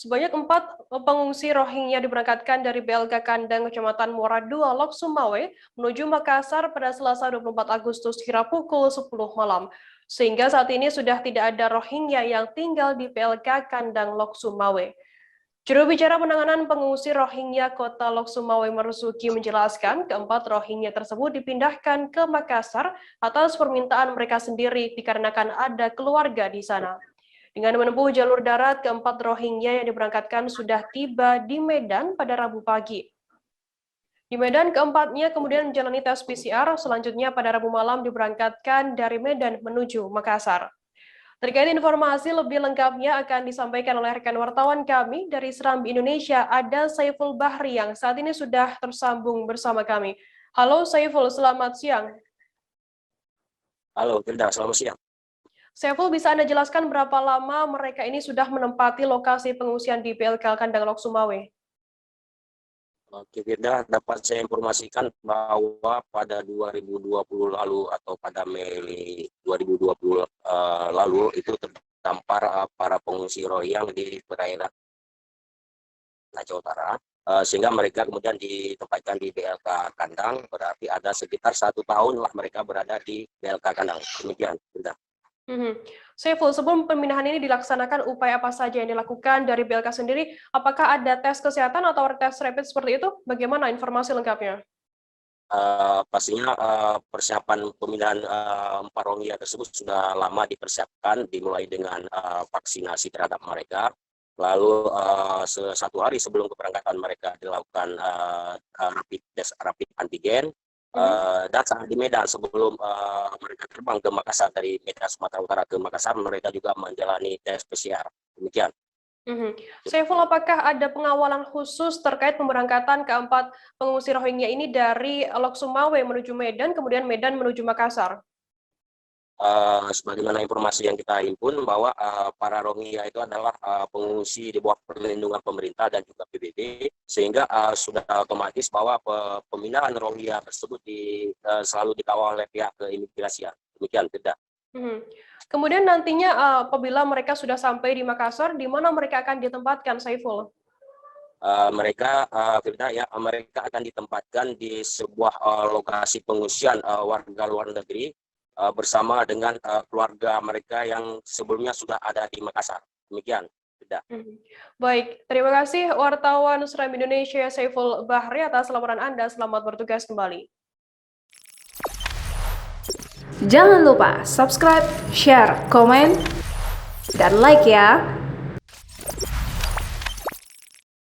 Sebanyak 4 pengungsi Rohingya diberangkatkan dari BLK Kandang Kecamatan Muara II, Lok Sumawe menuju Makassar pada Selasa 24 Agustus kira pukul 10 malam. Sehingga saat ini sudah tidak ada Rohingya yang tinggal di BLK Kandang Lok Sumawe. Juru bicara penanganan pengungsi Rohingya Kota Lok Sumawe Marzuki menjelaskan keempat Rohingya tersebut dipindahkan ke Makassar atas permintaan mereka sendiri dikarenakan ada keluarga di sana. Dengan menempuh jalur darat, keempat Rohingya yang diberangkatkan sudah tiba di Medan pada Rabu pagi. Di Medan, keempatnya kemudian menjalani tes PCR, selanjutnya pada Rabu malam diberangkatkan dari Medan menuju Makassar. Terkait informasi lebih lengkapnya akan disampaikan oleh rekan wartawan kami dari Serambi Indonesia, ada Saiful Bahri yang saat ini sudah tersambung bersama kami. Halo Saiful, selamat siang. Halo, Firda, selamat siang. Saiful, bisa Anda jelaskan berapa lama mereka ini sudah menempati lokasi pengungsian di BLK Kandang Lok Sumawe? Oke, Firda, dapat saya informasikan bahwa pada 2020 lalu atau pada Mei 2020 lalu itu terdampar para pengungsi Rohingya di perairan Aceh Utara, sehingga mereka kemudian ditempatkan di BLK Kandang, berarti ada sekitar 1 tahun lah mereka berada di BLK Kandang. Demikian, Firda. Saiful, sebelum pemindahan ini dilaksanakan, upaya apa saja yang dilakukan dari BLK sendiri? Apakah ada tes kesehatan atau tes rapid seperti itu? Bagaimana informasi lengkapnya? Pastinya persiapan pemindahan 4 Rohingya tersebut sudah lama dipersiapkan, dimulai dengan vaksinasi terhadap mereka. Lalu 1 hari sebelum keberangkatan mereka dilakukan rapid antigen. Dan saat di Medan sebelum mereka terbang ke Makassar dari Medan Sumatera Utara ke Makassar, mereka juga menjalani tes PCR. Demikian. Saiful, apakah ada pengawalan khusus terkait pemberangkatan keempat pengungsi Rohingya ini dari Lok Sumawe menuju Medan, kemudian Medan menuju Makassar? Sebagaimana informasi yang kita himpun bahwa para Rohingya itu adalah pengungsi di bawah perlindungan pemerintah dan juga PBB, sehingga sudah otomatis bahwa pemindahan Rohingya tersebut selalu dikawal oleh pihak keimigrasian. Demikian, tidak. Kemudian nantinya apabila mereka sudah sampai di Makassar, di mana mereka akan ditempatkan, Saiful? Mereka akan ditempatkan di sebuah lokasi pengungsian warga luar negeri bersama dengan keluarga mereka yang sebelumnya sudah ada di Makassar. Demikian, tidak. Baik, terima kasih wartawan Serambi Indonesia Saiful Bahri atas laporan Anda. Selamat bertugas kembali. Jangan lupa subscribe, share, komen, dan like ya.